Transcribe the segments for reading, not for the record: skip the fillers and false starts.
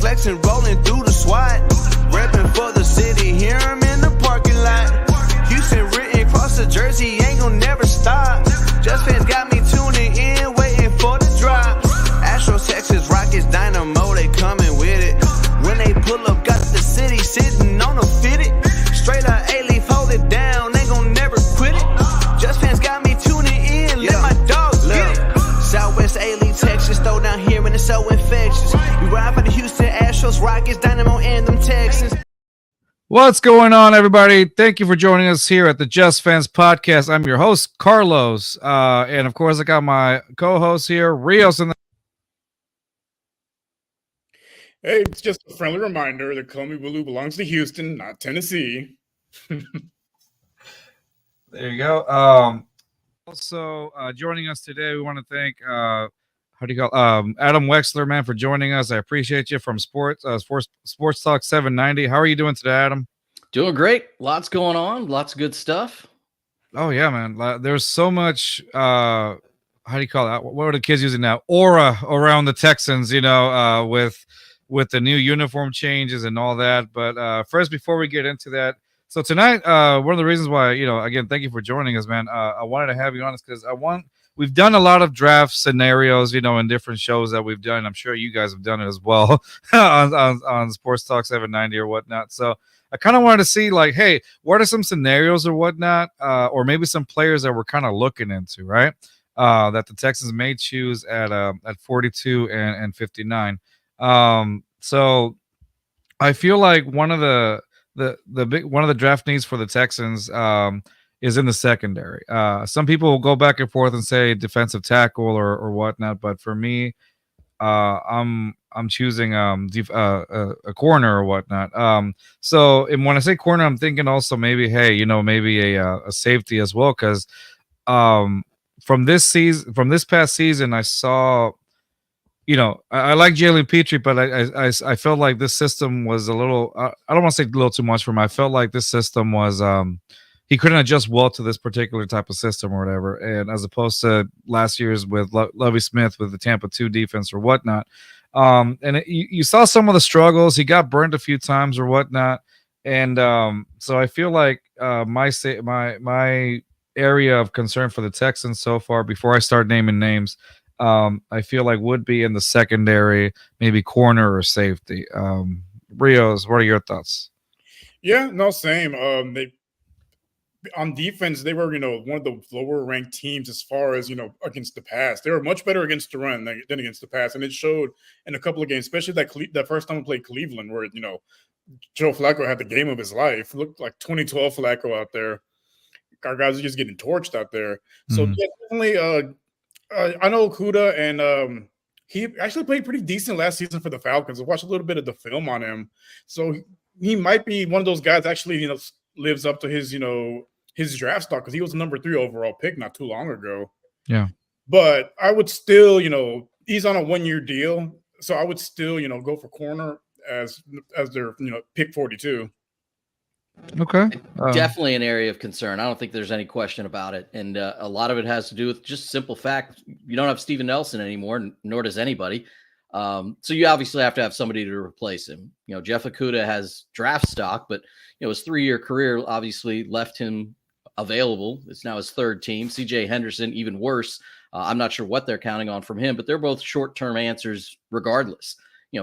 flexing, rolling through the SWAT. Repping for the city, hear him in the parking lot. Houston written across the jersey, ain't gon' never stop. Just fans got me tuning in, waiting for the drop. Astros, Texas, Rockets, Dynamo, they coming with it. When they pull up, got the city sitting on a fitted. Straight up A-Leaf, hold it down, ain't gon' never quit it. Just fans got me tuning in, let my dogs get it. Southwest A-Leaf, Texas, throw down here and it's so infectious. We ride for the Houston Astros, Rockets, Dynamo, and them Texans. What's going on, everybody? Thank you for joining us here at the Just Fans Podcast. I'm your host, Carlos. And, of course, I got my co-host here, Rios. Hey, it's just a friendly reminder that Comey Blue belongs to Houston, not Tennessee. There you go. Also, joining us today, we want to thank Adam Wexler, man, for joining us. I appreciate you from Sports Talk 790. How are you doing today, Adam? Doing great. Lots going on. Lots of good stuff. Oh yeah, man. There's so much. How do you call that? What are the kids using now? Aura around the Texans. With the new uniform changes and all that. But first, before we get into that, so tonight, one of the reasons why, again, thank you for joining us, man. I wanted to have you on this because we've done a lot of draft scenarios, in different shows that we've done. I'm sure you guys have done it as well on Sports Talk 790 or whatnot. So I kind of wanted to see, like, hey, what are some scenarios or whatnot, or maybe some players that we're kind of looking into, right? That the Texans may choose at 42 and 59. So I feel like one of the draft needs for the Texans is in the secondary. Some people will go back and forth and say defensive tackle or whatnot, but for me, I'm choosing a corner or whatnot. So and when I say corner, I'm thinking also maybe maybe a safety as well, because from this past season, I saw. I like Jalen Petrie, but I felt like this system was a little. I don't want to say a little too much for him. I felt like this system was he couldn't adjust well to this particular type of system or whatever. And as opposed to last year's with Lovie Smith with the Tampa 2 defense or whatnot. You saw some of the struggles. He got burned a few times or whatnot. And so I feel like my area of concern for the Texans so far, before I start naming names, I feel like would be in the secondary, maybe corner or safety. Rios, what are your thoughts? Yeah, no, same. On defense, they were, one of the lower ranked teams as far as, against the pass. They were much better against the run than against the pass. And it showed in a couple of games, especially that first time we played Cleveland, where, Joe Flacco had the game of his life. It looked like 2012 Flacco out there. Our guys are just getting torched out there. So yeah, definitely, I know Okudah, and he actually played pretty decent last season for the Falcons. I watched a little bit of the film on him. So he might be one of those guys that actually, lives up to his, his draft stock, because he was the number 3 overall pick not too long ago. Yeah. But I would still, he's on a 1-year deal. So I would still, go for corner as their, pick 42. Okay. Definitely an area of concern. I don't think there's any question about it. And a lot of it has to do with just simple fact. You don't have Steven Nelson anymore, nor does anybody. So you obviously have to have somebody to replace him. Jeff Okudah has draft stock, but his 3-year career obviously left him available. It's now his 3rd team. CJ Henderson, even worse. I'm not sure what they're counting on from him, but they're both short-term answers regardless.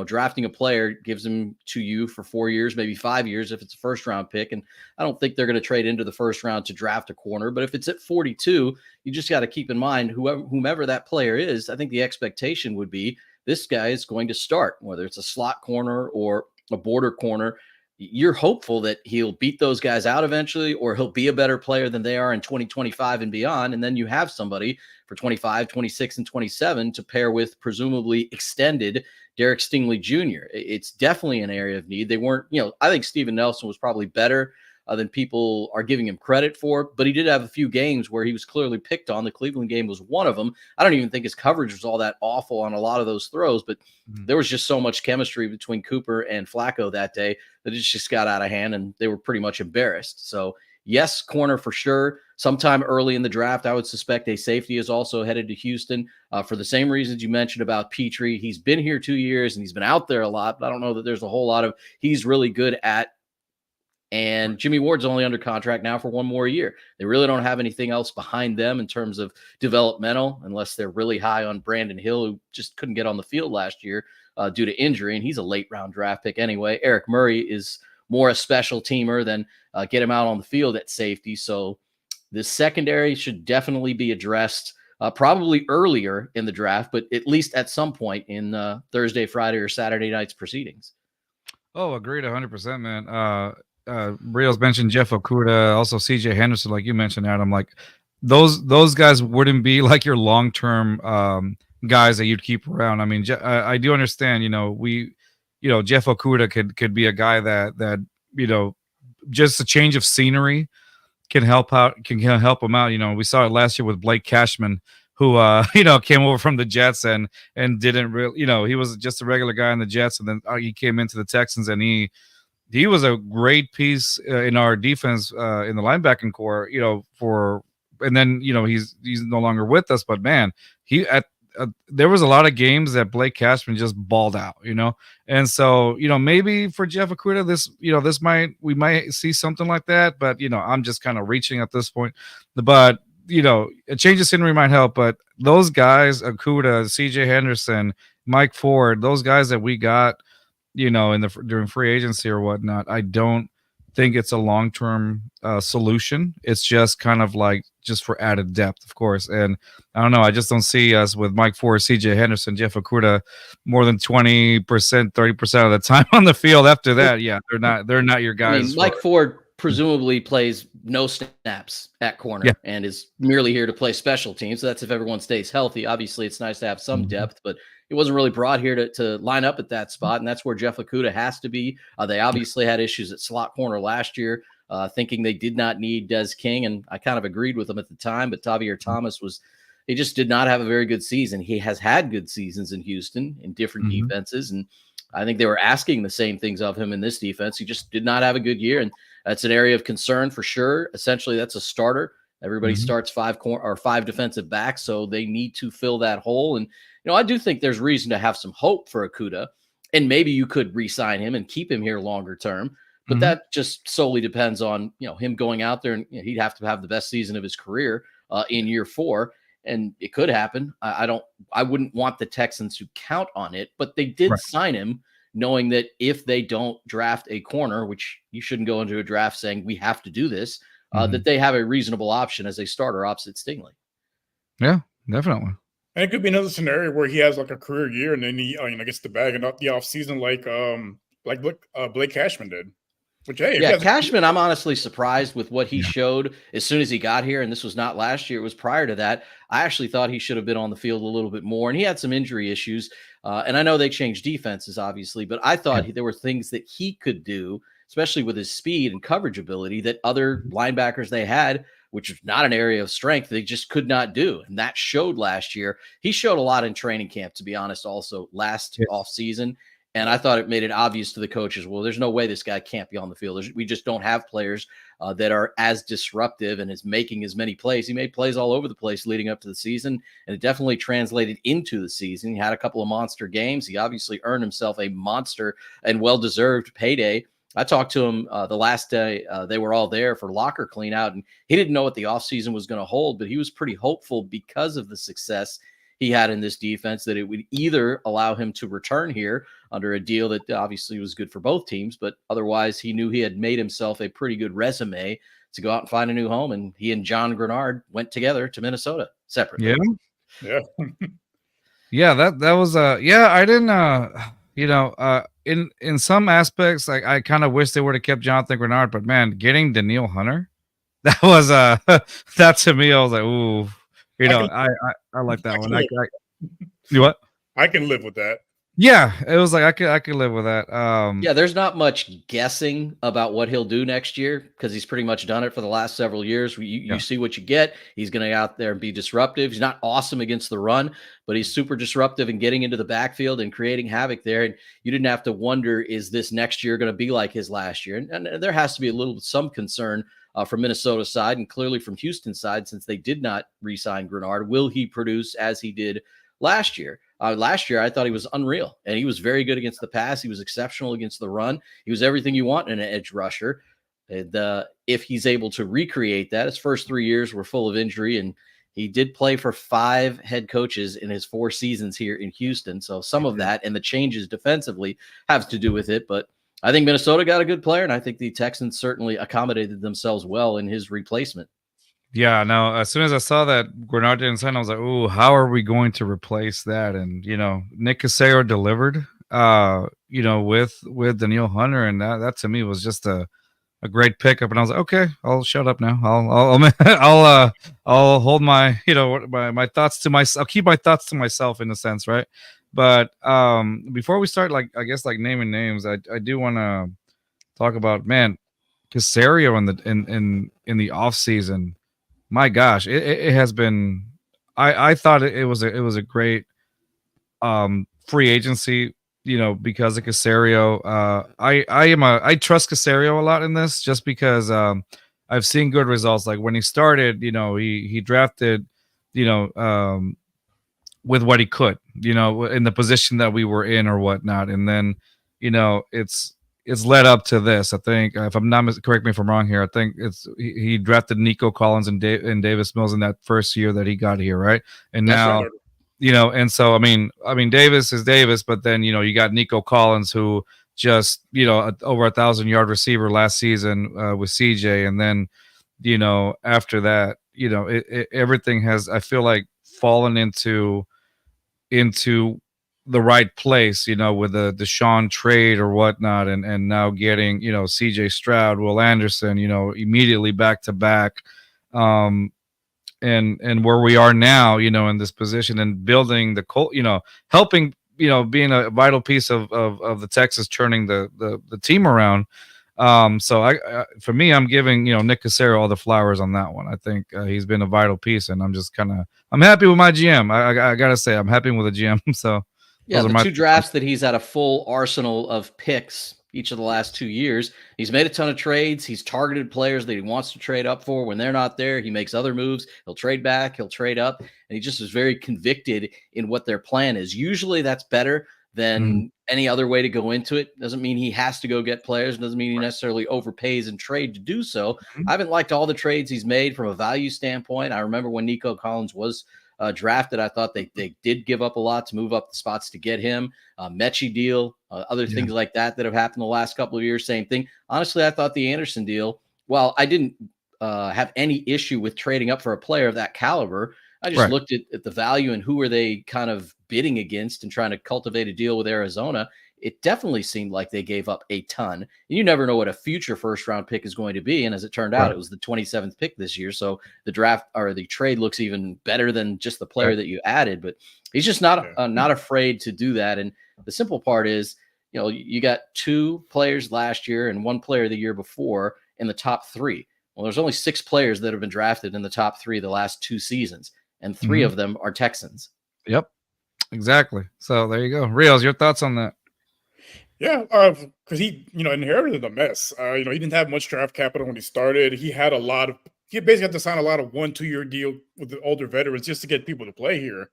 Drafting a player gives them to you for 4 years, maybe 5 years if it's a first-round pick. And I don't think they're going to trade into the first round to draft a corner. But if it's at 42, you just got to keep in mind whomever that player is. I think the expectation would be this guy is going to start, whether it's a slot corner or a border corner. You're hopeful that he'll beat those guys out eventually, or he'll be a better player than they are in 2025 and beyond. And then you have somebody for 25, 26, and 27 to pair with presumably extended Derek Stingley Jr. It's definitely an area of need. They weren't, I think Steven Nelson was probably better than people are giving him credit for, but he did have a few games where he was clearly picked on. The Cleveland game was one of them. I don't even think his coverage was all that awful on a lot of those throws, but there was just so much chemistry between Cooper and Flacco that day that it just got out of hand, and they were pretty much embarrassed. So yes, corner for sure. Sometime early in the draft, I would suspect a safety is also headed to Houston for the same reasons you mentioned about Petrie. He's been here 2 years and he's been out there a lot, but I don't know that there's a whole lot of he's really good at. And Jimmy Ward's only under contract now for one more year. They really don't have anything else behind them in terms of developmental, unless they're really high on Brandon Hill, who just couldn't get on the field last year due to injury, and he's a late-round draft pick anyway. Eric Murray is more a special teamer than get him out on the field at safety. So this secondary should definitely be addressed probably earlier in the draft, but at least at some point in Thursday, Friday, or Saturday night's proceedings. Oh, agreed 100%, man. Rios mentioned Jeff Okuda, also CJ Henderson, like you mentioned, Adam. Like those guys wouldn't be like your long-term guys that you'd keep around. I mean, I do understand, Jeff Okuda could be a guy that just a change of scenery can help him out. We saw it last year with Blake Cashman, who came over from the Jets and didn't really, he was just a regular guy in the Jets, and then he came into the Texans and he was a great piece in our defense in the linebacking core, and then he's no longer with us, but man, there was a lot of games that Blake Cashman just balled out, and so maybe for Jeff Okuda, we might see something like that, but I'm just kind of reaching at this point, but a change of scenery might help. But those guys, Okuda, CJ Henderson, Mike Ford, those guys that we got, during free agency or whatnot, I don't think it's a long-term solution. It's just kind of like just for added depth, of course. And I don't know, I just don't see us with Mike Ford, CJ Henderson, Jeff Okuda more than 20%, 30% of the time on the field. After that, yeah, they're not your guys. I mean, Mike Ford presumably plays no snaps at corner and is merely here to play special teams. So that's if everyone stays healthy. Obviously, it's nice to have some depth, but he wasn't really brought here to line up at that spot, and that's where Jeff Okuda has to be. They obviously had issues at slot corner last year, thinking they did not need Des King, and I kind of agreed with them at the time, but Tavier Thomas he just did not have a very good season. He has had good seasons in Houston in different defenses, and I think they were asking the same things of him in this defense. He just did not have a good year, and that's an area of concern for sure. Essentially, that's a starter. Everybody starts five defensive backs, so they need to fill that hole. And I do think there's reason to have some hope for Okuda, and maybe you could re-sign him and keep him here longer term. But that just solely depends on him going out there, and he'd have to have the best season of his career in year 4, and it could happen. I wouldn't want the Texans to count on it, but they did sign him, knowing that if they don't draft a corner, which you shouldn't go into a draft saying we have to do this, that they have a reasonable option as a starter opposite Stingley. Yeah, definitely. And it could be another scenario where he has like a career year and then he gets the bag and not the offseason like Blake Cashman did. Which, hey, Cashman, I'm honestly surprised with what he showed as soon as he got here, and this was not last year, it was prior to that. I actually thought he should have been on the field a little bit more, and he had some injury issues, and I know they changed defenses, obviously, but I thought there were things that he could do, especially with his speed and coverage ability, that other linebackers they had, which is not an area of strength, they just could not do, and that showed last year. He showed a lot in training camp, to be honest, also last offseason. And I thought it made it obvious to the coaches, well, there's no way this guy can't be on the field. We just don't have players that are as disruptive and is making as many plays. He made plays all over the place leading up to the season, and it definitely translated into the season. He had a couple of monster games. He obviously earned himself a monster and well-deserved payday. I talked to him the last day. They were all there for locker clean out, and he didn't know what the offseason was going to hold, but he was pretty hopeful because of the success he had in this defense that it would either allow him to return here under a deal that obviously was good for both teams, but otherwise he knew he had made himself a pretty good resume to go out and find a new home. And he and John Grenard went together to Minnesota separately. Yeah. That was I didn't in some aspects, like I kind of wish they would have kept Jonathan Grenard, but man, getting Danielle Hunter, that was that to me, I was like, ooh. I like that one. You what? I can live with that. Yeah, it was like I could live with that. There's not much guessing about what he'll do next year because he's pretty much done it for the last several years. You see what you get. He's going to go out there and be disruptive. He's not awesome against the run, but he's super disruptive in getting into the backfield and creating havoc there. And you didn't have to wonder, is this next year going to be like his last year? And there has to be some concern from Minnesota's side and clearly from Houston's side, since they did not re-sign Grenard. Will he produce as he did last year? Last year, I thought he was unreal, and he was very good against the pass. He was exceptional against the run. He was everything you want in an edge rusher. And if he's able to recreate that, his first 3 years were full of injury, and he did play for 5 head coaches in his 4 seasons here in Houston. So some of that and the changes defensively have to do with it. But I think Minnesota got a good player, and I think the Texans certainly accommodated themselves well in his replacement. Yeah, no, as soon as I saw that Grenard didn't sign, I was like, "Oh, how are we going to replace that?" And Nick Cassero delivered, with Danielle Hunter, and that to me was just a great pickup. And I was like, "Okay, I'll shut up now. I'll hold my my thoughts to myself. I'll keep my thoughts to myself in a sense, right?" But before we start, naming names, I do want to talk about Casario in the off season. My gosh, it has been. I thought it was a great free agency, because of Casario. I trust Casario a lot in this, just because I've seen good results. Like when he started, he drafted, with what he could, in the position that we were in or whatnot, and then it's led up to this. I think, if I'm not correct me if I'm wrong here, I think he drafted Nico Collins and Davis Mills in that first year that he got here, right? And That's now, right. and so I mean Davis is Davis, but then you got Nico Collins, who just over 1,000-yard receiver last season with CJ, and then after that everything has, I feel like, fallen into the right place, with the Deshaun trade or whatnot, and now getting CJ Stroud, Will Anderson, immediately back to back, and where we are now, in this position, and building the helping, being a vital piece of the Texas turning the team around. So for me, I'm giving Nick Cassero all the flowers on that one. I think he's been a vital piece, and I'm happy with my GM. I gotta say, I'm happy with the GM. So. Yeah, the 2 drafts that he's had a full arsenal of picks each of the last 2 years. He's made a ton of trades. He's targeted players that he wants to trade up for. When they're not there, he makes other moves. He'll trade back. He'll trade up. And he just is very convicted in what their plan is. Usually that's better than any other way to go into it. Doesn't mean he has to go get players. Doesn't mean he necessarily overpays and trade to do so. I haven't liked all the trades he's made from a value standpoint. I remember when Nico Collins was drafted, I thought they did give up a lot to move up the spots to get him. Mechie deal, other things like that have happened the last couple of years. Same thing. Honestly, I thought the Anderson deal, well, I didn't have any issue with trading up for a player of that caliber. I just looked at the value and who are they kind of bidding against and trying to cultivate a deal with Arizona. It definitely seemed like they gave up a ton. You never know what a future first-round pick is going to be, and as it turned out, it was the 27th pick this year. So the draft or the trade looks even better than just the player that you added. But he's just not afraid to do that. And the simple part is, you got 2 players last year and 1 player the year before in the top 3. Well, there's only 6 players that have been drafted in the top 3 the last 2 seasons, and 3 of them are Texans. Yep, exactly. So there you go. Rios, your thoughts on that? Yeah, because he, inherited a mess. He didn't have much draft capital when he started. He basically had to sign a lot of 1-2-year deal with the older veterans just to get people to play here.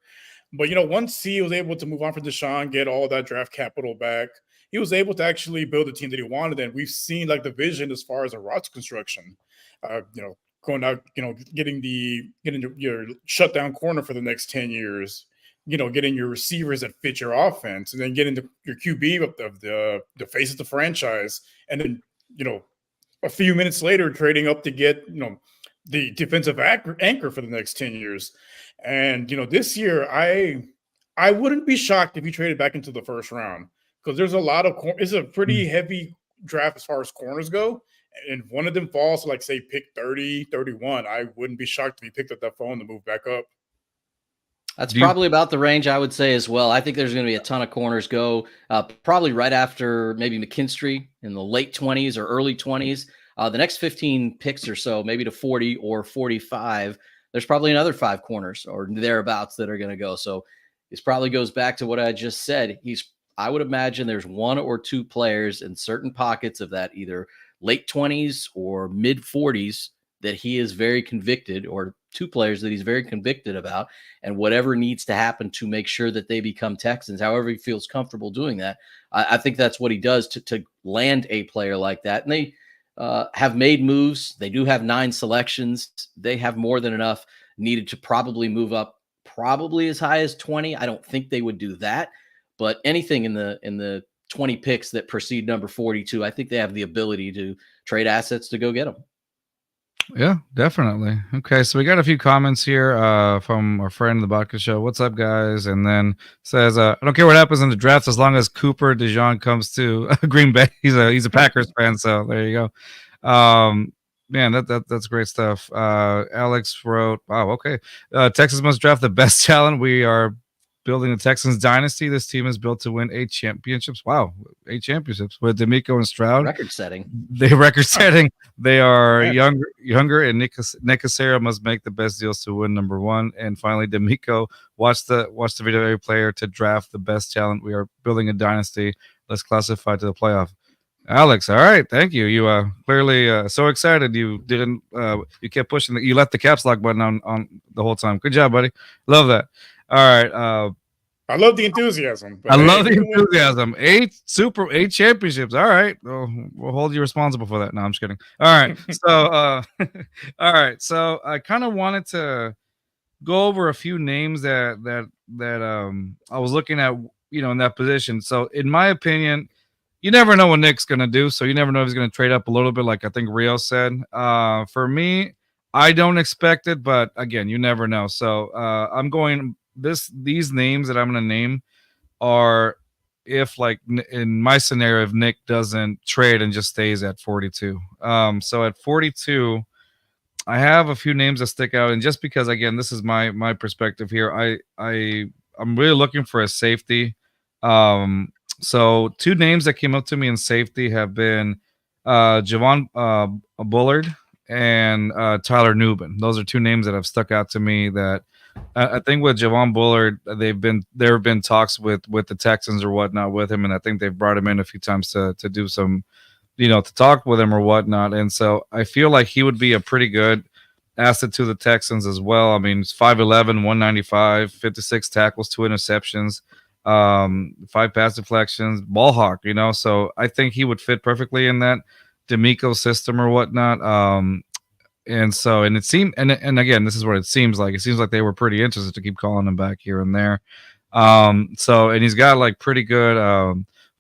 But, once he was able to move on from Deshaun, get all that draft capital back, he was able to actually build a team that he wanted. And we've seen the vision as far as a roster construction, going out, getting your shutdown corner for the next 10 years. Getting your receivers that fit your offense, and then getting your QB of the face of the franchise, and then a few minutes later trading up to get the defensive anchor for the next 10 years. And this year I wouldn't be shocked if he traded back into the first round, because there's a lot of it's a pretty heavy draft as far as corners go. And if one of them falls to say pick 30, 31, I wouldn't be shocked if he picked up that phone to move back up. That's probably about the range I would say as well. I think there's going to be a ton of corners go probably right after maybe McKinstry in the late 20s or early 20s. The next 15 picks or so, maybe to 40 or 45, there's probably another 5 corners or thereabouts that are going to go. So this probably goes back to what I just said. I would imagine there's 1 or 2 players in certain pockets of that, either late 20s or mid 40s that he is very convicted, or two players that he's very convicted about, and whatever needs to happen to make sure that they become Texans, however he feels comfortable doing that. I think that's what he does to land a player like that. And they have made moves. They do have 9 selections. They have more than enough needed to probably move up, probably as high as 20. I don't think they would do that, but anything in the 20 picks that precede number 42, I think they have the ability to trade assets to go get them. Yeah, definitely. Okay, so we got a few comments here from our friend the Vodka Show. What's up, guys? And then says, I don't care what happens in the draft as long as Cooper DeJean comes to Green Bay. He's a Packers fan, so there you go. Man, that's great stuff. Alex wrote, wow, okay. Texas must draft the best talent. We are building the Texans dynasty. This team is built to win 8 championships. Wow, 8 championships with D'Amico and Stroud. Record-setting. They are younger, and Nick Cassera must make the best deals to win number 1. And finally, D'Amico, watch the video every player to draft the best talent. We are building a dynasty. Let's classify to the playoff. Alex, all right, thank you. You clearly so excited. You didn't. You kept pushing. You left the caps lock button on the whole time. Good job, buddy. Love that. All right. I love the enthusiasm. I love the enthusiasm. 8 championships. All right. We'll hold you responsible for that. No, I'm just kidding. All right. So, all right. So I kind of wanted to go over a few names that I was looking at, in that position. So in my opinion, you never know what Nick's going to do. So you never know if he's going to trade up a little bit, like I think Rio said. For me, I don't expect it, but again, you never know. So I'm going. These names that I'm going to name are if, like in my scenario, if Nick doesn't trade and just stays at 42. So at 42, I have a few names that stick out, and just because, again, this is my perspective here, I'm really looking for a safety. So 2 names that came up to me in safety have been Javon Bullard and Tyler Nubin. Those are 2 names that have stuck out to me that I think with Javon Bullard, there have been talks with the Texans or whatnot with him, and I think they've brought him in a few times to do some, to talk with him or whatnot. And so I feel like he would be a pretty good asset to the Texans as well. I mean, it's 5'11", 195, 56 tackles, 2 interceptions, 5 pass deflections, ball hawk, So I think he would fit perfectly in that D'Amico system or whatnot. And it seemed, and again, this is what it seems like. It seems like they were pretty interested to keep calling him back here and there. And he's got like pretty good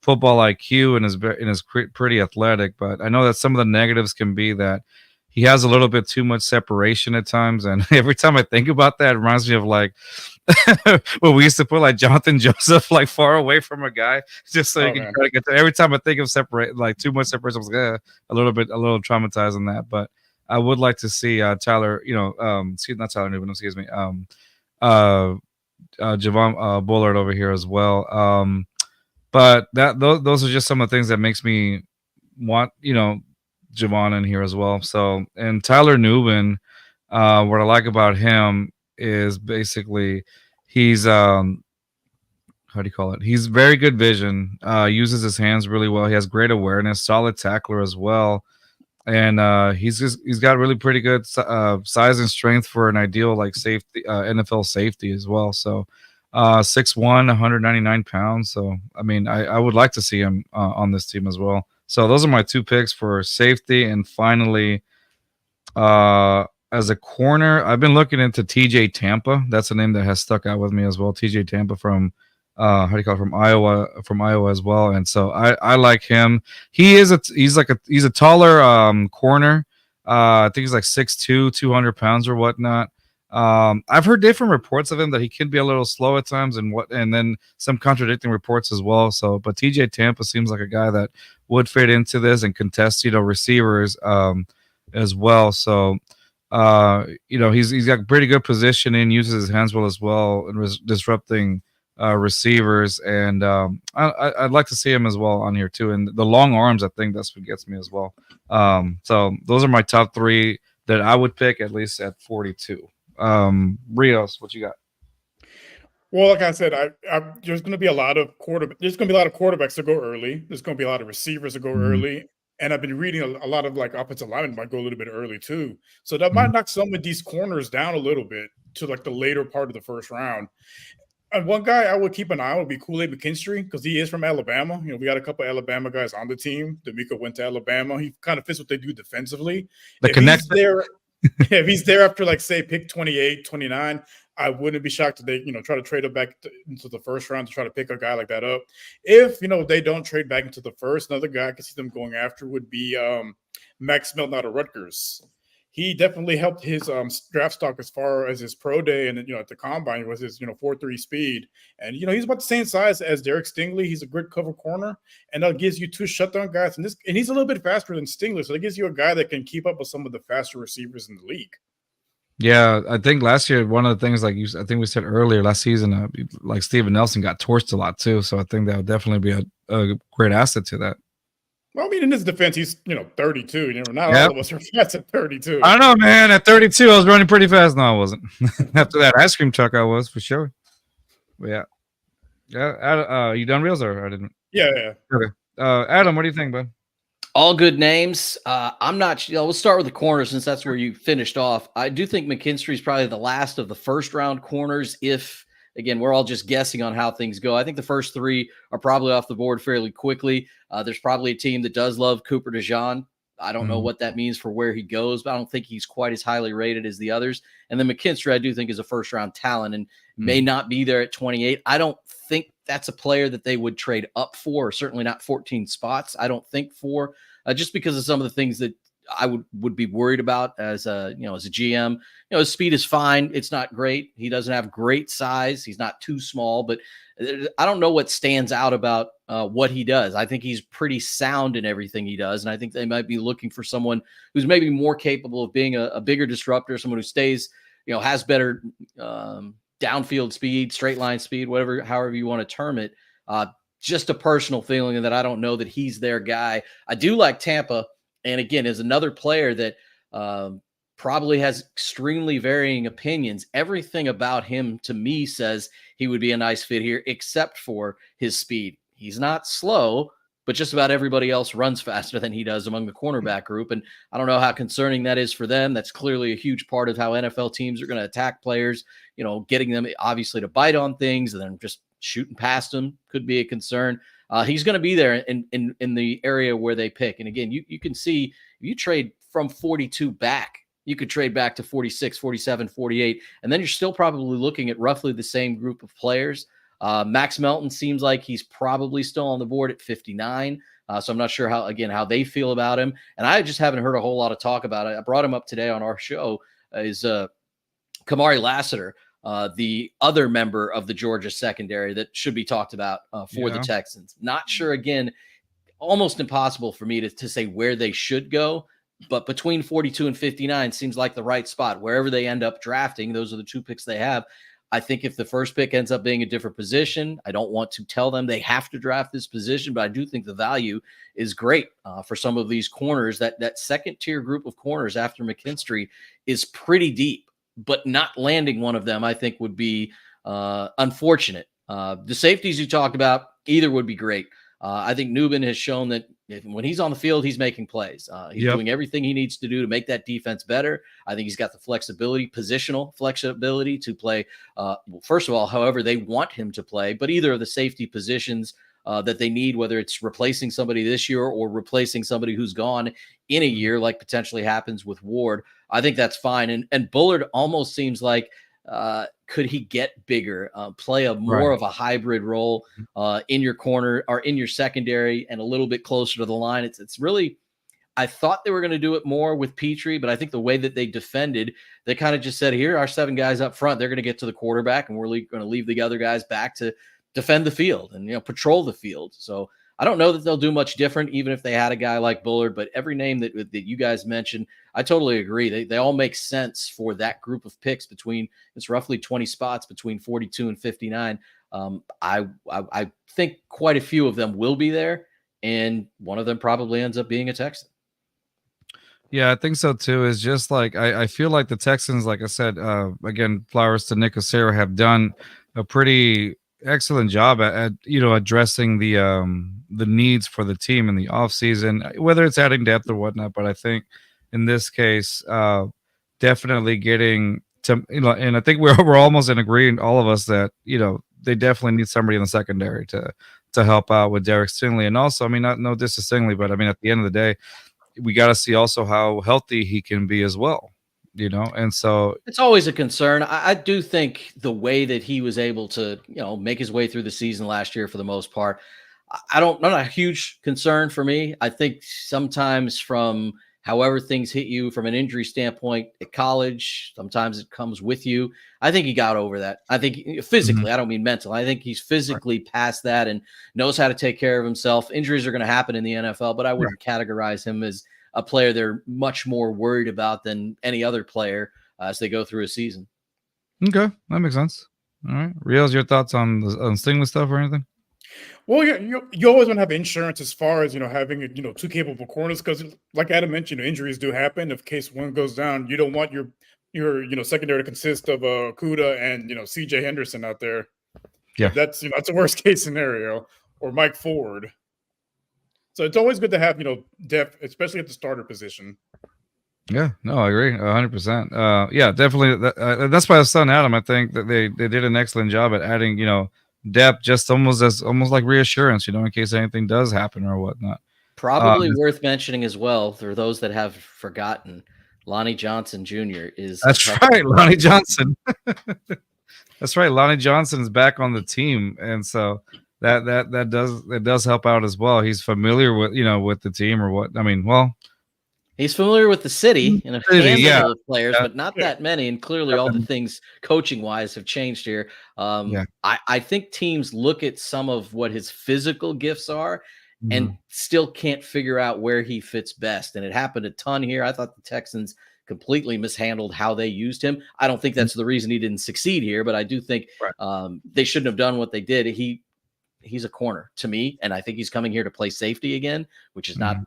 football IQ and is pretty athletic. But I know that some of the negatives can be that he has a little bit too much separation at times. And every time I think about that, it reminds me of like when we used to put like Jonathan Joseph like far away from a guy just so you can try to get to. Every time I think of too much separation, I was like, a little traumatized on that. But I would like to see Tyler, not Tyler Newman, excuse me, Javon Bullard over here as well. But those are just some of the things that makes me want, Javon in here as well. So, and Tyler Newman, what I like about him is basically he's how do you call it? He's very good vision, uses his hands really well. He has great awareness, solid tackler as well. And he's got really pretty good size and strength for an ideal like safety, NFL safety as well. So 6'1", 199 pounds. So I mean, I would like to see him on this team as well. So those are my 2 picks for safety. And finally, as a corner, I've been looking into TJ Tampa. That's a name that has stuck out with me as well. TJ Tampa from from Iowa as well. And so I like him. He's a taller corner. I think he's like 6'2", 200 pounds or whatnot. I've heard different reports of him that he can be a little slow at times and then some contradicting reports as well. So, but TJ Tampa seems like a guy that would fit into this and contest, receivers as well. So, he's got pretty good positioning, uses his hands well as well, and disrupting receivers, and I'd like to see him as well on here too. And the long arms, I think that's what gets me as well. So those are my top 3 that I would pick at least at 42. Rios, what you got? Well, like I said, there's going to be a lot of quarterbacks to go early. There's going to be a lot of receivers to go early. And I've been reading a lot of like offensive linemen might go a little bit early too. So that might knock some of these corners down a little bit to like the later part of the first round. And one guy I would keep an eye on would be Kool-Aid McKinstry, because he is from Alabama. You know, we got a couple of Alabama guys on the team. D'Amico went to Alabama. He kind of fits what they do defensively. If he's there after, like, say, pick 28, 29, I wouldn't be shocked if they, try to trade him back into the first round to try to pick a guy like that up. If, they don't trade back into the first, another guy I could see them going after would be Max Melton out of Rutgers. He definitely helped his draft stock as far as his pro day and, at the combine was his, 4.3 speed. And, he's about the same size as Derek Stingley. He's a good cover corner, and that gives you two shutdown guys. And he's a little bit faster than Stingley, so it gives you a guy that can keep up with some of the faster receivers in the league. Yeah, I think last year, one of the things, I think we said earlier last season, like Steven Nelson got torched a lot too. So I think that would definitely be a great asset to that. Well, I mean, in his defense, he's 32. Not all of us are fast at 32. I don't know, man. At 32, I was running pretty fast. No, I wasn't. After that ice cream truck, I was for sure. But yeah. You done reels or I didn't? Yeah. Okay. Adam, what do you think, bud? All good names. I'm not. We'll start with the corners since that's where you finished off. I do think McKinstry is probably the last of the first round corners. If again, we're all just guessing on how things go. I think the first three are probably off the board fairly quickly. There's probably a team that does love Cooper DeJean. I don't know what that means for where he goes, but I don't think he's quite as highly rated as the others. And then McKinstry, I do think, is a first-round talent and may not be there at 28. I don't think that's a player that they would trade up for, or certainly not 14 spots. I don't think for just because of some of the things that I would be worried about as a GM. His speed is fine. It's not great. He doesn't have great size. He's not too small, but I don't know what stands out about what he does. I think he's pretty sound in everything he does. And I think they might be looking for someone who's maybe more capable of being a bigger disruptor, someone who stays, has better downfield speed, straight line speed, however you want to term it. Just a personal feeling that I don't know that he's their guy. I do like Tampa. And again, is another player that probably has extremely varying opinions. Everything about him to me says he would be a nice fit here, except for his speed. He's not slow, but just about everybody else runs faster than he does among the cornerback group. And I don't know how concerning that is for them. That's clearly a huge part of how NFL teams are going to attack players, getting them obviously to bite on things and then just shooting past them could be a concern. He's going to be there in the area where they pick. And again, you can see if you trade from 42 back, you could trade back to 46, 47, 48, and then you're still probably looking at roughly the same group of players. Max Melton seems like he's probably still on the board at 59. So I'm not sure how they feel about him. And I just haven't heard a whole lot of talk about it. I brought him up today on our show is Kamari Lassiter, the other member of the Georgia secondary that should be talked about for the Texans. Not sure, again, almost impossible for me to say where they should go, but between 42 and 59 seems like the right spot. Wherever they end up drafting, those are the two picks they have. I think if the first pick ends up being a different position, I don't want to tell them they have to draft this position, but I do think the value is great for some of these corners. That second tier group of corners after McKinstry is pretty deep, but not landing one of them, I think, would be unfortunate. The safeties you talked about, either would be great. I think Newman has shown that when he's on the field, he's making plays. He's doing everything he needs to do to make that defense better. I think he's got the flexibility, positional flexibility to play, first of all, however they want him to play, but either of the safety positions that they need, whether it's replacing somebody this year or replacing somebody who's gone in a year, like potentially happens with Ward. I think that's fine. And Bullard almost seems like could he get bigger, play a more of a hybrid role in your corner or in your secondary and a little bit closer to the line. It's really, I thought they were going to do it more with Petrie, but I think the way that they defended, they kind of just said, here are 7 guys up front. They're going to get to the quarterback and we're going to leave the other guys back to defend the field and, patrol the field. So I don't know that they'll do much different, even if they had a guy like Bullard, but every name that you guys mentioned, I totally agree. They all make sense for that group of picks between, it's roughly 20 spots between 42 and 59. I think quite a few of them will be there, and one of them probably ends up being a Texan. Yeah, I think so too. It's just like, I feel like the Texans, like I said, again, flowers to Nick Osera, have done a pretty excellent job at addressing the the needs for the team in the offseason, whether it's adding depth or whatnot. But I think in this case, definitely getting to, and I think we're almost in agreement, all of us, that they definitely need somebody in the secondary to help out with Derek Stingley. And also, I mean, no diss to Stingley, but I mean, at the end of the day, we got to see also how healthy he can be as well, and so it's always a concern. I do think the way that he was able to, make his way through the season last year for the most part, not a huge concern for me. I think sometimes from however things hit you from an injury standpoint at college, sometimes it comes with you. I think he got over that. I think physically, I don't mean mental. I think he's physically past that and knows how to take care of himself. Injuries are going to happen in the NFL, but I wouldn't categorize him as a player they're much more worried about than any other player as they go through a season. Okay, that makes sense. All right, Rios, your thoughts on Stingley stuff or anything? Well, you always want to have insurance as far as having two capable corners, because like Adam mentioned, injuries do happen. If case one goes down, you don't want your secondary to consist of Kuda and CJ Henderson out there. Yeah, that's that's a worst case scenario, or Mike Ford. So it's always good to have depth, especially at the starter position. Yeah, no, I agree 100%. Yeah, definitely. That's why I was telling Adam, I think that they did an excellent job at adding depth, just almost like reassurance, in case anything does happen or whatnot. Probably worth mentioning as well, for those that have forgotten, Lonnie Johnson Jr. is. That's right, Lonnie Johnson. That's right, Lonnie Johnson is back on the team, and so that does help out as well. He's familiar with with the team or what. I mean, well, he's familiar with the city and a handful of players, but not that many. And clearly, all the things coaching wise have changed here. I think teams look at some of what his physical gifts are and still can't figure out where he fits best. And it happened a ton here. I thought the Texans completely mishandled how they used him. I don't think that's the reason he didn't succeed here, but I do think they shouldn't have done what they did. He's a corner to me, and I think he's coming here to play safety again, which is not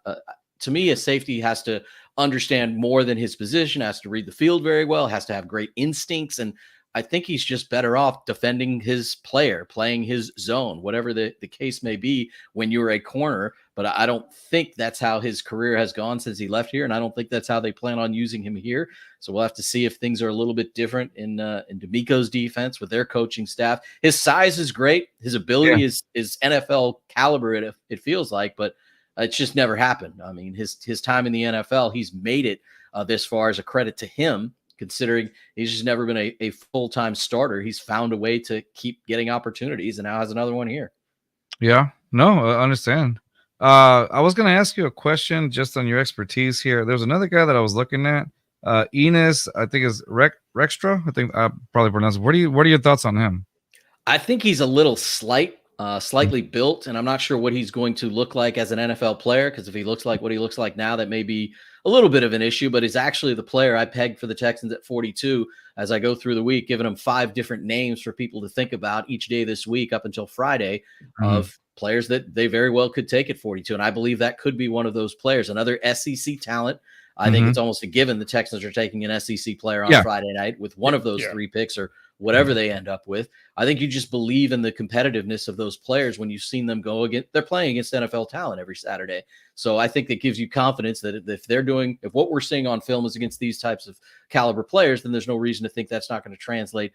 to me, a safety has to understand more than his position, has to read the field very well, has to have great instincts. And I think he's just better off defending his player, playing his zone, whatever the case may be when you're a corner. But I don't think that's how his career has gone since he left here. And I don't think that's how they plan on using him here. So we'll have to see if things are a little bit different in D'Amico's defense with their coaching staff. His size is great. His ability is NFL caliber, it feels like, but it's just never happened. I mean, his time in the NFL, he's made it this far, as a credit to him, considering he's just never been a full-time starter. He's found a way to keep getting opportunities and now has another one here. Yeah, no, I understand. I was going to ask you a question just on your expertise here. There's another guy that I was looking at, Enes, I think is Rextra. I think I probably pronounced it. What are your thoughts on him? I think he's a little slightly built, and I'm not sure what he's going to look like as an NFL player, because if he looks like what he looks like now, that may be a little bit of an issue, but he's actually the player I pegged for the Texans at 42 as I go through the week, giving them 5 different names for people to think about each day this week up until Friday of players that they very well could take at 42. And I believe that could be one of those players, another SEC talent. I think it's almost a given the Texans are taking an SEC player on Friday night with one of those 3 picks or whatever they end up with. I think you just believe in the competitiveness of those players when you've seen them go against, they're playing against NFL talent every Saturday. So I think that gives you confidence that if what we're seeing on film is against these types of caliber players, then there's no reason to think that's not going to translate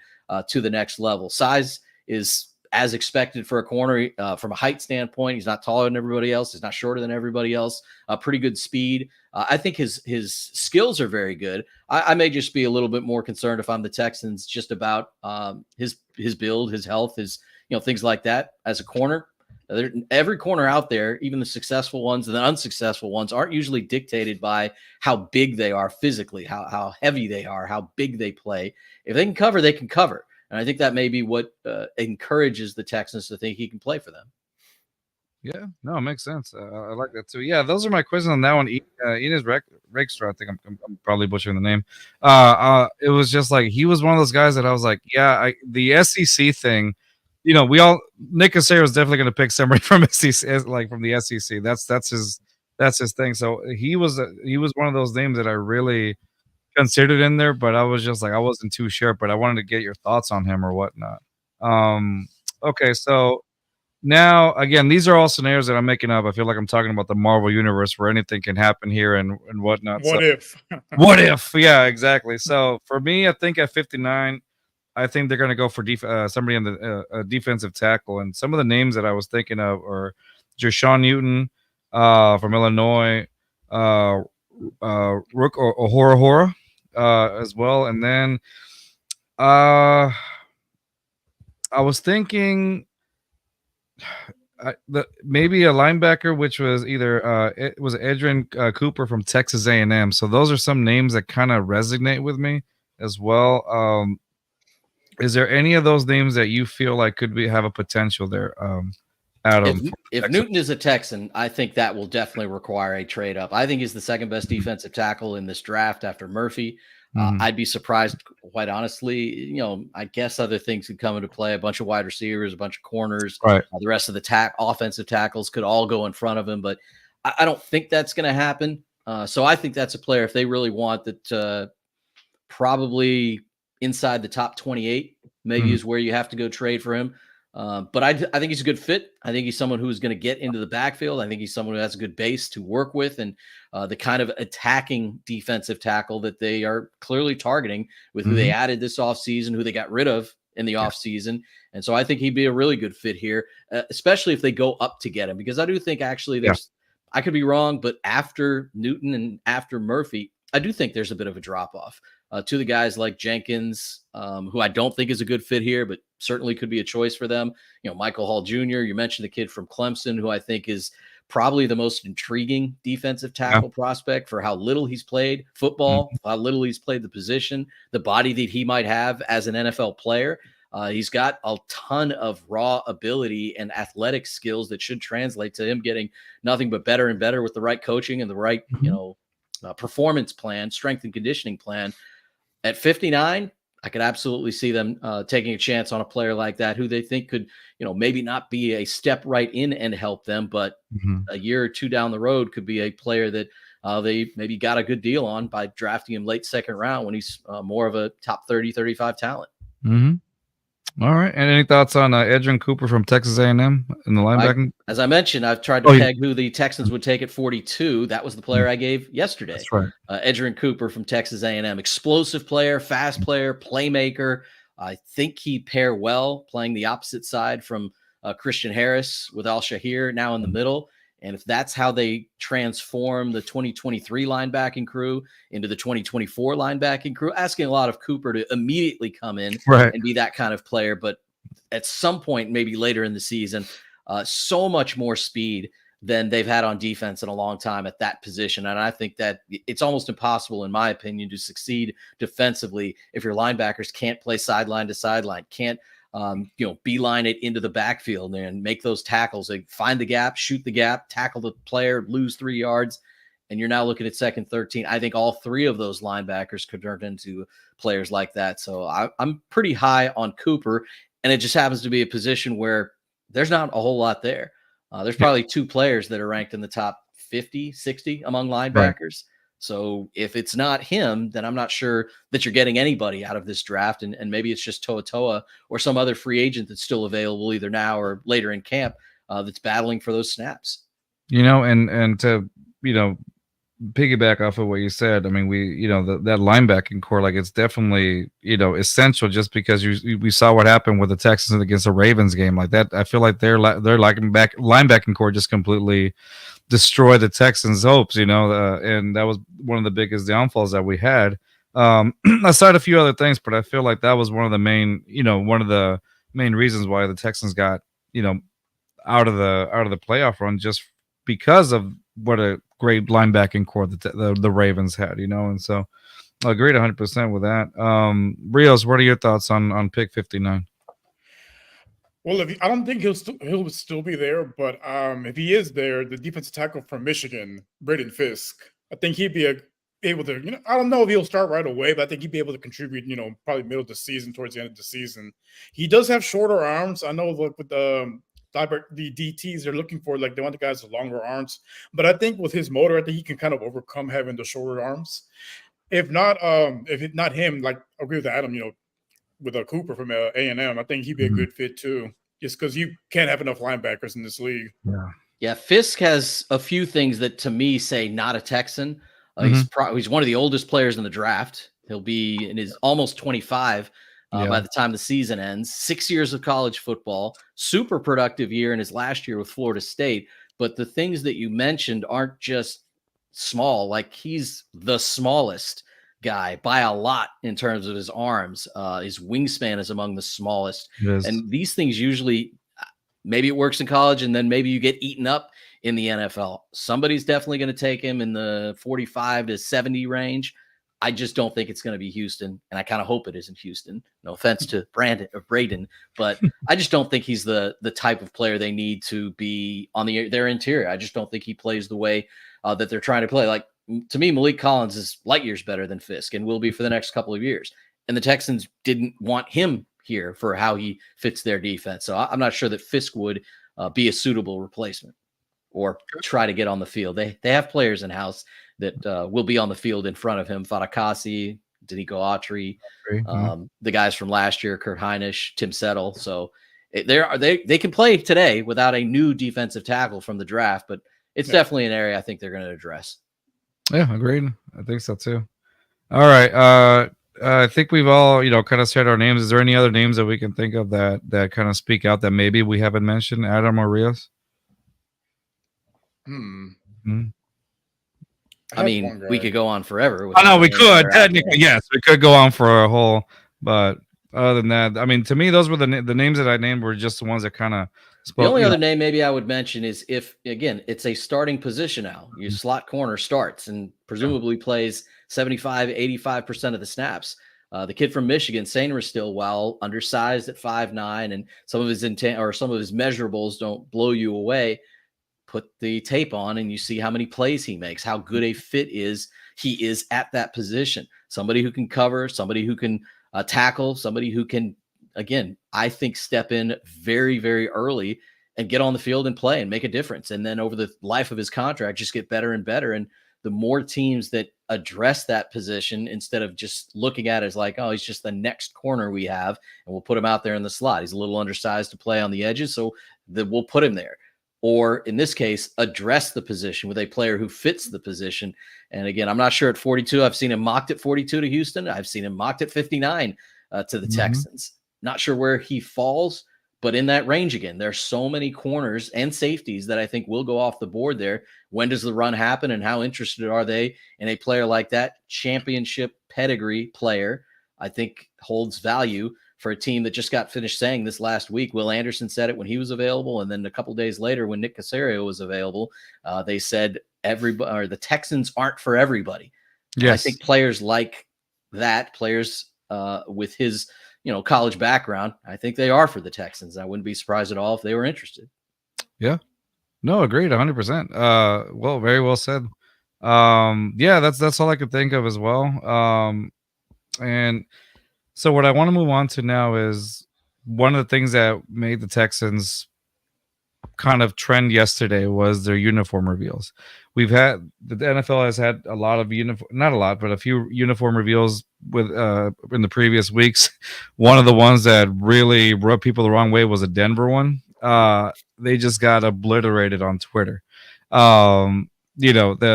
to the next level. Size is as expected for a corner from a height standpoint. He's not taller than everybody else. He's not shorter than everybody else. Pretty good speed. I think his skills are very good. I may just be a little bit more concerned if I'm the Texans just about his build, his health, his things like that as a corner. Every corner out there, even the successful ones and the unsuccessful ones, aren't usually dictated by how big they are physically, how heavy they are, how big they play. If they can cover, they can cover. And I think that may be what encourages the Texans to think he can play for them. Yeah, no, it makes sense. I like that too. Yeah, those are my questions on that one. Enes Rextra, I think I'm probably butchering the name. It was just like he was one of those guys that I was like, the SEC thing. Nick Casario is definitely going to pick somebody from SEC, like from the SEC. That's his thing. So he was one of those names that I really considered in there, but I was just like, I wasn't too sure, but I wanted to get your thoughts on him or whatnot. Okay, so Now, again, these are all scenarios that I'm making up. I feel like I'm talking about the Marvel universe where anything can happen here and whatnot. So, What if? what if? Yeah, exactly. So for me, I think at 59, I think they're going to go for somebody in the defensive tackle. And some of the names that I was thinking of are Jashawn Newton from Illinois, Rook Ohora as well. And then I was thinking maybe a linebacker, which was either it was Adrian Cooper from Texas A&M. So those are some names that kind of resonate with me as well. Is there any of those names that you feel like could have a potential there, Adam? If Newton is a Texan, I think that will definitely require a trade up. I think he's the second best defensive tackle in this draft after Murphy. I'd be surprised, quite honestly. I guess other things could come into play. A bunch of wide receivers, a bunch of corners, right. The rest of the offensive tackles could all go in front of him, but I don't think that's going to happen. So I think that's a player, if they really want that, probably inside the top 28 maybe is where you have to go trade for him. But I think he's a good fit. I think he's someone who's going to get into the backfield. I think he's someone who has a good base to work with, and the kind of attacking defensive tackle that they are clearly targeting with who they added this offseason, who they got rid of in the offseason. And so I think he'd be a really good fit here, especially if they go up to get him, because I do think actually I could be wrong, but after Newton and after Murphy, I do think there's a bit of a drop off to the guys like Jenkins, who I don't think is a good fit here, but certainly could be a choice for them. Michael Hall Jr., you mentioned the kid from Clemson, who I think is probably the most intriguing defensive tackle prospect for how little he's played football, how little he's played the position, the body that he might have as an NFL player. He's got a ton of raw ability and athletic skills that should translate to him getting nothing but better and better with the right coaching and the right, performance plan, strength and conditioning plan. At 59, I could absolutely see them taking a chance on a player like that, who they think could, maybe not be a step right in and help them, but a year or two down the road could be a player that they maybe got a good deal on by drafting him late second round when he's more of a top 30, 35 talent. All right. And any thoughts on Adrian Cooper from Texas A&M in the linebacking? As I mentioned, I've tried to peg who the Texans would take at 42. That was the player I gave yesterday. That's right. Adrian Cooper from Texas A&M, explosive player, fast player, playmaker. I think he'd pair well playing the opposite side from Christian Harris with Al-Shahir now in the middle. And if that's how they transform the 2023 linebacking crew into the 2024 linebacking crew, asking a lot of Cooper to immediately come in and be that kind of player. But at some point, maybe later in the season, so much more speed than they've had on defense in a long time at that position. And I think that it's almost impossible, in my opinion, to succeed defensively if your linebackers can't play sideline to sideline, can't beeline it into the backfield and make those tackles. Like find the gap, shoot the gap, tackle the player, lose 3 yards, and you're now looking at second 13. I think all three of those linebackers could turn into players like that. So I'm pretty high on Cooper, and it just happens to be a position where there's not a whole lot there. There's probably two players that are ranked in the top 50, 60 among linebackers. Right. So if it's not him, then I'm not sure that you're getting anybody out of this draft. And maybe it's just Toa or some other free agent that's still available either now or later in camp that's battling for those snaps. And to, piggyback off of what you said, I mean, that linebacking core, like it's definitely, essential just because we saw what happened with the Texans against the Ravens game like that. I feel like their linebacking core just completely destroy the Texans' hopes, and that was one of the biggest downfalls that we had. Aside a few other things, but I feel like that was one of the main reasons why the Texans got, out of the playoff run, just because of what a great linebacking core that the Ravens had, and so I agreed 100% with that. Rios, what are your thoughts on pick 59? Well, I don't think he'll still be there, but if he is there, the defensive tackle from Michigan, Braden Fisk, I think he'd be able to. I don't know if he'll start right away, but I think he'd be able to contribute. Probably middle of the season, towards the end of the season. He does have shorter arms. I know, like with the DTs, they're looking for they want the guys with longer arms, but I think with his motor, I think he can kind of overcome having the shorter arms. If not him, I agree with Adam. With a Cooper from A&M, I think he'd be a good fit too. just because you can't have enough linebackers in this league. Yeah, Fisk has a few things that to me say not a Texan. He's one of the oldest players in the draft. He'll be in his almost 25 by the time the season ends. 6 years of college football, super productive year in his last year with Florida State. But the things that you mentioned aren't just small. Like, he's the smallest guy by a lot in terms of his arms. His wingspan is among the smallest. And these things usually, maybe it works in college and then maybe you get eaten up in the NFL. Somebody's definitely going to take him in the 45 to 70 range. I just don't think it's going to be Houston, and I kind of hope it isn't Houston. No offense to Brandon or Braden, but I just don't think he's the type of player they need to be on their interior. I just don't think he plays the way that they're trying to play. Like, to me, Malik Collins is light years better than Fisk and will be for the next couple of years. And the Texans didn't want him here for how he fits their defense. So I'm not sure that Fisk would be a suitable replacement or try to get on the field. They have players in-house that will be on the field in front of him. Fatakasi, Danico Autry, the guys from last year, Kurt Heinisch, Tim Settle. So they can play today without a new defensive tackle from the draft, but it's definitely an area I think they're going to address. Yeah, agreed. I think so too. All right. I think we've all, kind of said our names. Is there any other names that we can think of that kind of speak out that maybe we haven't mentioned? Adam or Rios? I mean, we could go on forever. I know we could. Technically, yes, we could go on for a whole. But other than that, I mean, to me, those were the names that I named were just the ones that kind of spoke. The only other name maybe I would mention is if, again, it's a starting position now. Your slot corner starts and presumably plays 75, 85% of the snaps. The kid from Michigan, Sainer, still, while undersized at 5'9", and some of his measurables don't blow you away. Put the tape on and you see how many plays he makes, how good a fit he is at that position. Somebody who can cover, somebody who can tackle, somebody who can, again, I think step in very, very early and get on the field and play and make a difference. And then over the life of his contract, just get better and better. And the more teams that address that position instead of just looking at it as like, oh, he's just the next corner we have and we'll put him out there in the slot. He's a little undersized to play on the edges, so we'll put him there. Or in this case, address the position with a player who fits the position. And again, I'm not sure at 42. I've seen him mocked at 42 to Houston. I've seen him mocked at 59 to the Texans. Not sure where he falls, but in that range again. There's so many corners and safeties that I think will go off the board there. When does the run happen, and how interested are they in a player like that? Championship pedigree player, I think, holds value for a team that just got finished saying this last week. Will Anderson said it when he was available, and then a couple days later when Nick Caserio was available, they said the Texans aren't for everybody. Yes. I think players like that, players with his college background, I think they are for the Texans. I wouldn't be surprised at all if they were interested. Yeah, no, agreed, 100%. Well, very well said. Yeah, that's all I could think of as well. And so what I want to move on to now is one of the things that made the Texans kind of trend yesterday was their uniform reveals. The NFL has had a lot of not a lot, but a few uniform reveals with in the previous weeks. One of the ones that really rubbed people the wrong way was a Denver one. They just got obliterated on Twitter. The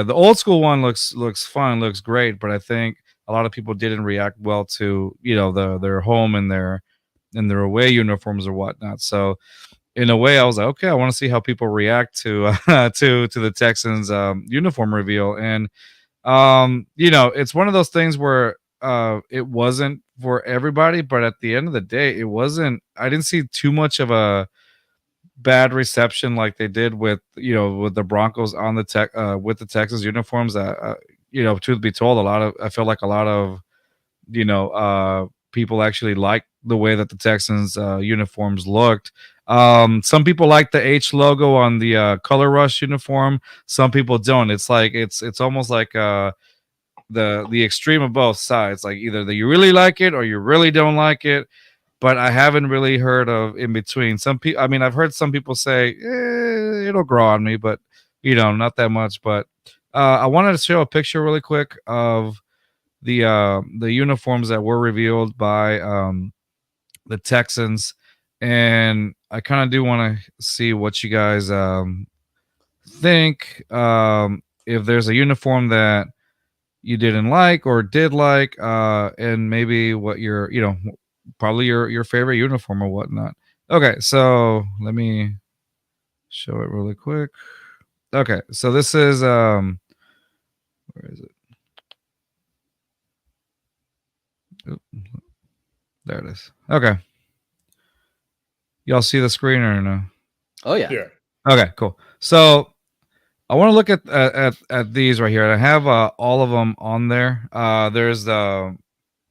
old school one looks fun, looks great, but I think a lot of people didn't react well to their home and their away uniforms or whatnot. So in a way, I was like, okay, I want to see how people react to the Texans uniform reveal. And it's one of those things where it wasn't for everybody, but at the end of the day, it wasn't. I didn't see too much of a bad reception like they did with the Broncos on with the Texans uniforms. Truth be told, I feel like a lot of people actually liked the way that the Texans uniforms looked. Some people like the H logo on the Color Rush uniform. Some people don't. It's like it's almost like the extreme of both sides. Like either that you really like it or you really don't like it. But I haven't really heard of in between. Some people, I mean, I've heard some people say it'll grow on me, but not that much. But I wanted to show a picture really quick of the uniforms that were revealed by the Texans, and I kind of do want to see what you guys think. If there's a uniform that you didn't like or did like, and maybe what your, probably your favorite uniform or whatnot. Okay, so let me show it really quick. Okay, so this is where is it? Oop, there it is. Okay, y'all see the screen or no? Oh yeah. Yeah. Okay, cool. So I want to look at these right here. And I have all of them on there. There's the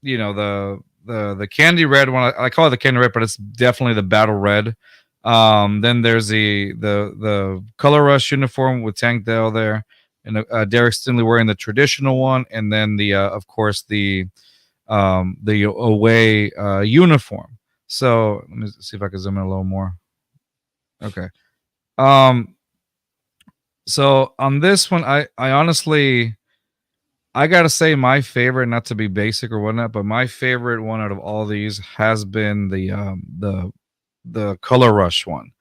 the candy red one. I call it the candy red, but it's definitely the battle red. Then there's the color rush uniform with Tank Dell there, and Derek Stinley wearing the traditional one, and then the of course the away uniform. So let me see if I can zoom in a little more. Okay. So on this one, I honestly, I gotta say my favorite, not to be basic or whatnot, but my favorite one out of all these has been the color rush one.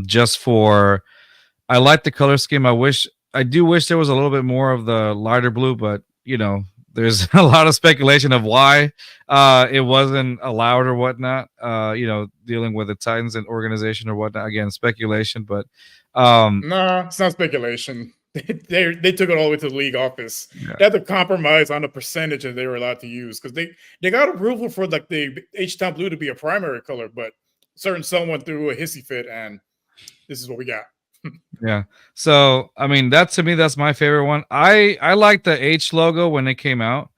Just for, I like the color scheme. I do wish there was a little bit more of the lighter blue, but there's a lot of speculation of why it wasn't allowed or whatnot. Dealing with the Titans and organization or whatnot. Again, speculation, but Nah, it's not speculation. They took it all the way to the league office. Yeah. They had to compromise on the percentage that they were allowed to use because they got approval for like the H-Town blue to be a primary color, but certain someone threw a hissy fit, and this is what we got. Yeah. So I mean, that to me, that's my favorite one. I like the H logo when it came out.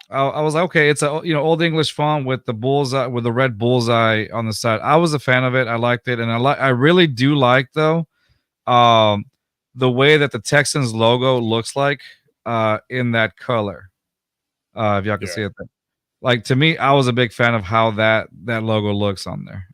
I was like, okay, it's a old English font with the bullseye, with the red bullseye on the side. I was a fan of it. I liked it, and I really do like though, the way that the Texans logo looks like in that color. If y'all can see it, like to me, I was a big fan of how that logo looks on there.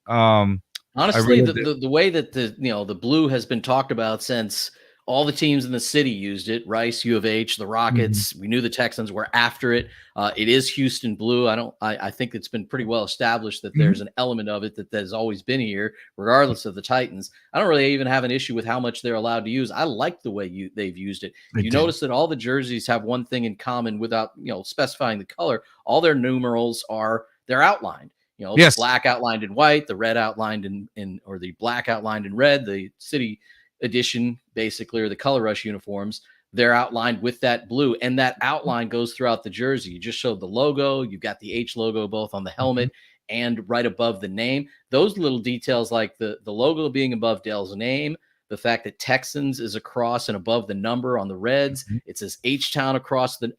Honestly, really the way that the blue has been talked about since all the teams in the city used it, Rice, U of H, the Rockets. We knew the Texans were after it. It is Houston blue. I think it's been pretty well established that there's an element of it that has always been here, regardless of the Titans. I don't really even have an issue with how much they're allowed to use. I like the way they've used it. You notice that all the jerseys have one thing in common without specifying the color. All their numerals they're outlined. Yes. The black outlined in white, the red outlined or the black outlined in red, the city edition, basically, or the color rush uniforms, they're outlined with that blue, and that outline goes throughout the jersey. You just showed the logo. You've got the H logo both on the helmet and right above the name. Those little details, like the logo being above Dell's name, the fact that Texans is across and above the number on the reds, it says H-Town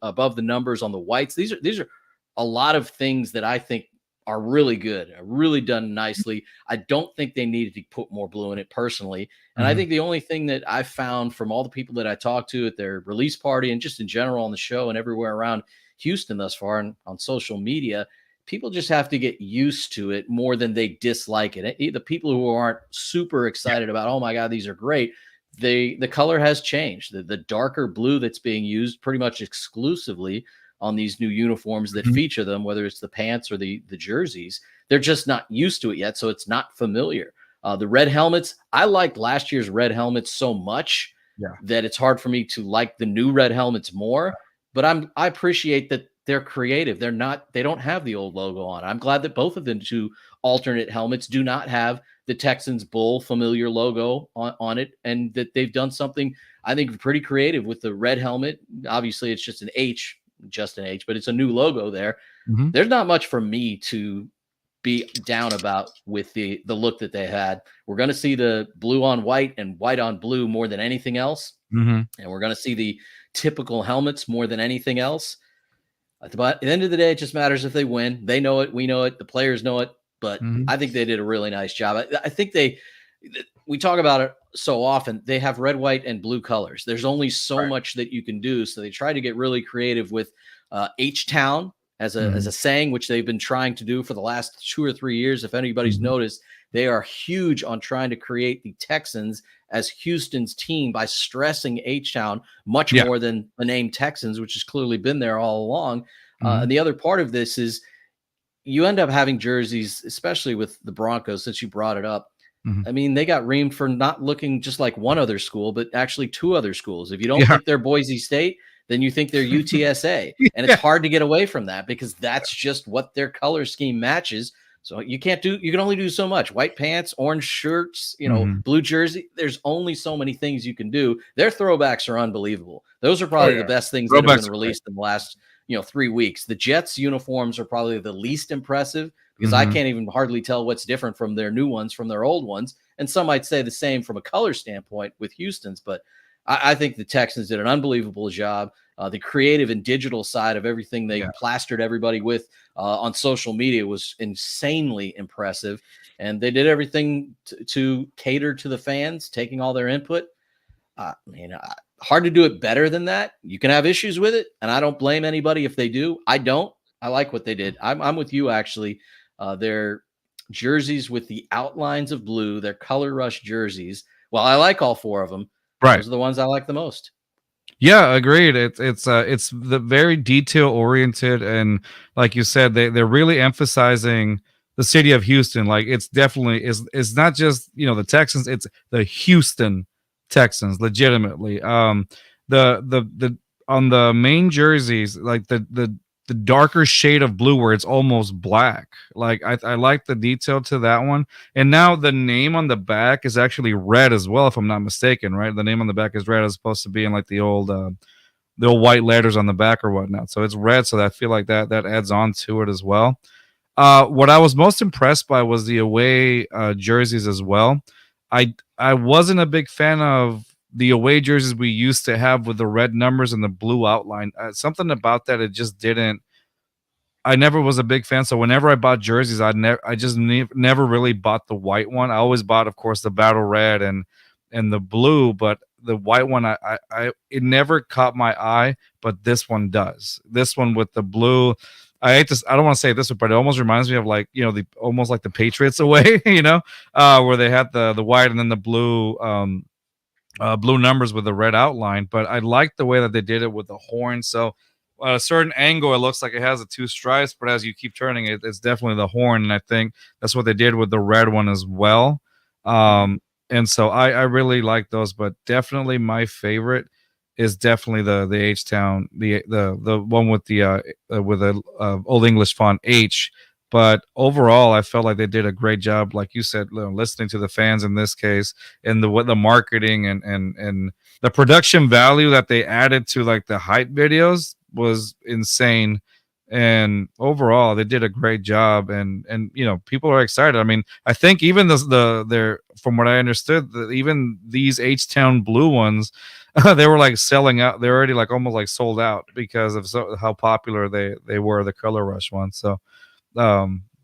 above the numbers on the whites. These are a lot of things that I think are really good, really done nicely. I don't think they needed to put more blue in it personally. And I think the only thing that I've found from all the people that I talked to at their release party and just in general on the show and everywhere around Houston thus far and on social media, people just have to get used to it more than they dislike it. The people who aren't super excited about, oh my God, these are great. The color has changed. The darker blue that's being used pretty much exclusively on these new uniforms that feature them, whether it's the pants or the jerseys, they're just not used to it yet. So it's not familiar. The red helmets, I liked last year's red helmets so much that it's hard for me to like the new red helmets more, but I appreciate that they're creative. They don't have the old logo on. I'm glad that both of the two alternate helmets do not have the Texans bull familiar logo on it, and that they've done something, I think, pretty creative with the red helmet. Obviously it's just an H, but it's a new logo there. There's not much for me to be down about with the look that they had. We're going to see the blue on white and white on blue more than anything else. And we're going to see the typical helmets more than anything else. But at the end of the day, it just matters if they win. They know it. We know it. The players know it. But I think they did a really nice job. I think we talk about it so often. They have red, white, and blue colors. There's only so much that you can do. So they try to get really creative with H-Town as a saying, which they've been trying to do for the last 2 or 3 years. If anybody's noticed, they are huge on trying to create the Texans as Houston's team by stressing H-Town much more than the name Texans, which has clearly been there all along. And the other part of this is you end up having jerseys, especially with the Broncos, since you brought it up. Mhm. I mean, they got reamed for not looking just like one other school, but actually two other schools. If you don't Yeah. think they're Boise State, then you think they're UTSA. And it's Yeah. hard to get away from that because that's just what their color scheme matches. So you can only do so much. White pants, orange shirts, Mhm. blue jersey. There's only so many things you can do. Their throwbacks are unbelievable. Those are probably yeah. the best things that have Throwbacks been are released in the last 3 weeks. The Jets uniforms are probably the least impressive because I Mhm. can't even hardly tell what's different from their new ones from their old ones. And some might say the same from a color standpoint with Houston's, but I think the Texans did an unbelievable job. The creative and digital side of everything they Yeah. plastered everybody with on social media was insanely impressive. And they did everything to cater to the fans, taking all their input. Hard to do it better than that. You can have issues with it, and I don't blame anybody if they do. I don't. I like what they did. I'm with you, actually. Their jerseys with the outlines of blue, their color rush jerseys. Well, I like all four of them. Right. Those are the ones I like the most. Yeah, agreed. It's the very detail oriented, and like you said, they're really emphasizing the city of Houston. Like it's definitely is not just the Texans, it's the Houston Texans, legitimately. The on the main jerseys, like the darker shade of blue where it's almost black. Like I like the detail to that one. And now the name on the back is actually red as well, if I'm not mistaken, right? The name on the back is red as opposed to being like the old white letters on the back or whatnot. So it's red, so I feel like that adds on to it as well. What I was most impressed by was the away jerseys as well. I wasn't a big fan of the away jerseys we used to have with the red numbers and the blue outline. Something about that, it just didn't. I never was a big fan. So whenever I bought jerseys, I never really bought the white one. I always bought, of course, the battle red and the blue, but the white one, it never caught my eye. But this one does. This one with the blue. I hate this. I don't want to say this, but it almost reminds me of like the almost like the Patriots away, where they had the white and then the blue. Blue numbers with the red outline, but I like the way that they did it with the horn. So at a certain angle, it looks like it has the two stripes, but as you keep turning it, it's definitely the horn. And I think that's what they did with the red one as well. And so I really like those, but definitely my favorite is definitely the H-Town, the one with the old English font H. But overall, I felt like they did a great job, like you said, listening to the fans in this case, and the marketing and the production value that they added to like the hype videos was insane. And overall, they did a great job, and people are excited. I mean, I think even their from what I understood, even these H-Town blue ones, they were like selling out. They're already like almost like sold out because of how popular they were, the Color Rush ones. So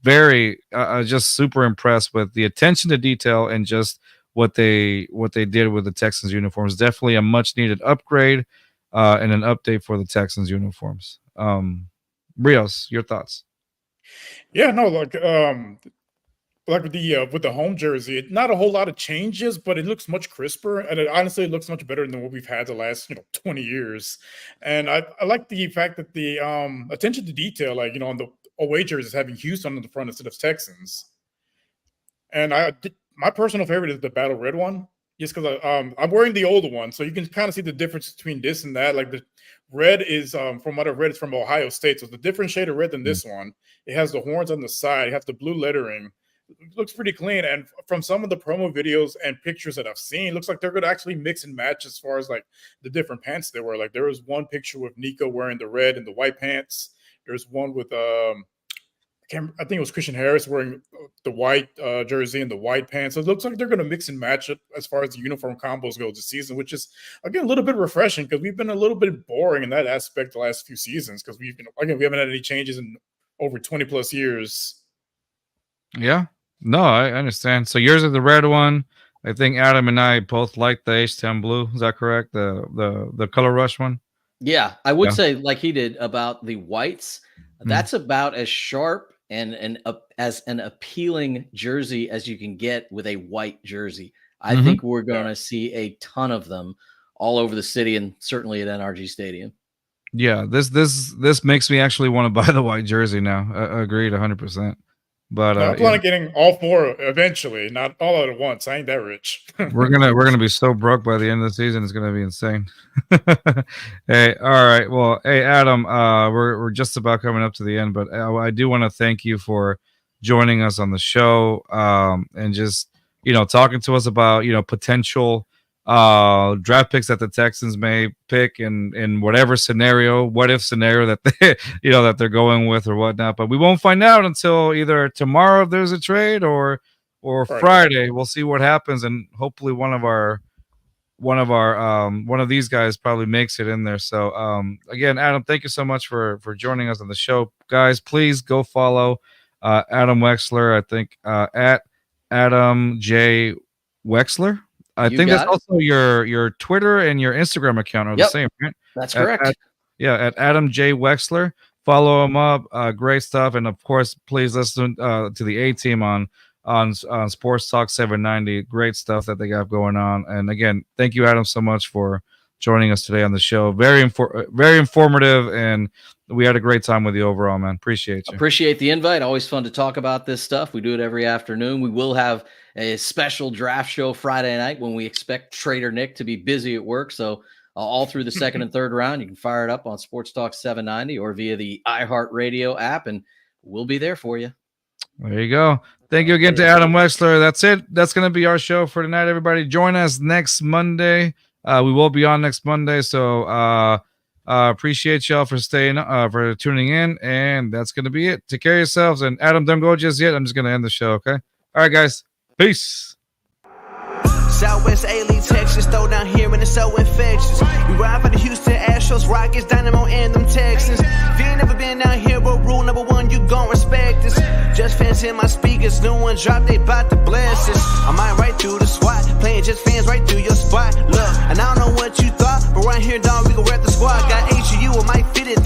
very just super impressed with the attention to detail and just what they did with the Texans uniforms. Definitely a much needed upgrade and an update for the Texans uniforms. Rios, your thoughts? Yeah, no, like with the home jersey, not a whole lot of changes, but it looks much crisper, and it looks much better than what we've had the last 20 years. And I like the fact that the attention to detail, like on the away jerseys, having Houston on the front instead of Texans. And my personal favorite is the battle red one, just because I'm wearing the older one, so you can kind of see the difference between this and that. Like the red is from what I've read, it's from Ohio State, so it's a different shade of red than this one. It has the horns on the side, it has the blue lettering. It looks pretty clean, and from some of the promo videos and pictures that I've seen, it looks like they're going to actually mix and match as far as like the different pants they wear. Like there was one picture with Nico wearing the red and the white pants. There's one with I think it was Christian Harris wearing the white jersey and the white pants. So it looks like they're going to mix and match it as far as the uniform combos go this season, which is again a little bit refreshing because we've been a little bit boring in that aspect the last few seasons because we haven't had any changes in over 20 plus years. Yeah, no, I understand. So yours is the red one. I think Adam and I both like the H-Town blue. Is that correct? The Color Rush one. Yeah, I would say like he did about the whites. That's about as sharp and as an appealing jersey as you can get with a white jersey. I think we're going to see a ton of them all over the city and certainly at NRG Stadium. Yeah, this makes me actually want to buy the white jersey now. Agreed, 100%. But No, I plan on getting all 4 eventually, not all at once. I ain't that rich. we're gonna be so broke by the end of the season. It's gonna be insane. Hey, all right. Well, hey Adam, we're just about coming up to the end, but I do want to thank you for joining us on the show, and just talking to us about potential draft picks that the Texans may pick in whatever scenario, what if scenario that they that they're going with or whatnot. But we won't find out until either tomorrow if there's a trade or Friday. We'll see what happens, and hopefully one of these guys probably makes it in there. So again, Adam, thank you so much for joining us on the show. Guys, please go follow Adam Wexler. I think at Adam J Wexler. I think that's also your Twitter and your Instagram account are the same, right? That's correct. At Adam J Wexler. Follow him up. Great stuff. And of course, please listen to the A Team on Sports Talk 790. Great stuff that they got going on. And again, thank you, Adam, so much for joining us today on the show. Very informative, and we had a great time with you overall, man. Appreciate you. Appreciate the invite. Always fun to talk about this stuff. We do it every afternoon. We will have a special draft show Friday night when we expect Trader Nick to be busy at work. So all through the second and third round, you can fire it up on Sports Talk 790 or via the iHeartRadio app, and we'll be there for you. There you go. Thank you again to Adam Wexler. That's it. That's going to be our show for tonight, everybody. Join us next Monday. We will be on next Monday. So appreciate y'all for for tuning in. And that's going to be it. Take care of yourselves. And Adam, don't go just yet. I'm just going to end the show. Okay. All right, guys. Peace. Southwest A-League, Texas, throw down here and it's so infectious. We ride for the Houston Astros, Rockets, Dynamo, and them Texans. If you ain't never been down here, but rule number 1, you gon' respect us. Just fans in my speakers, new one drop, they bout to bless us. I might right through the SWAT, playing just fans right through your spot. Look, and I don't know what you thought, but right here, dog, we gon' rep the squad. Got HU, I might fit it.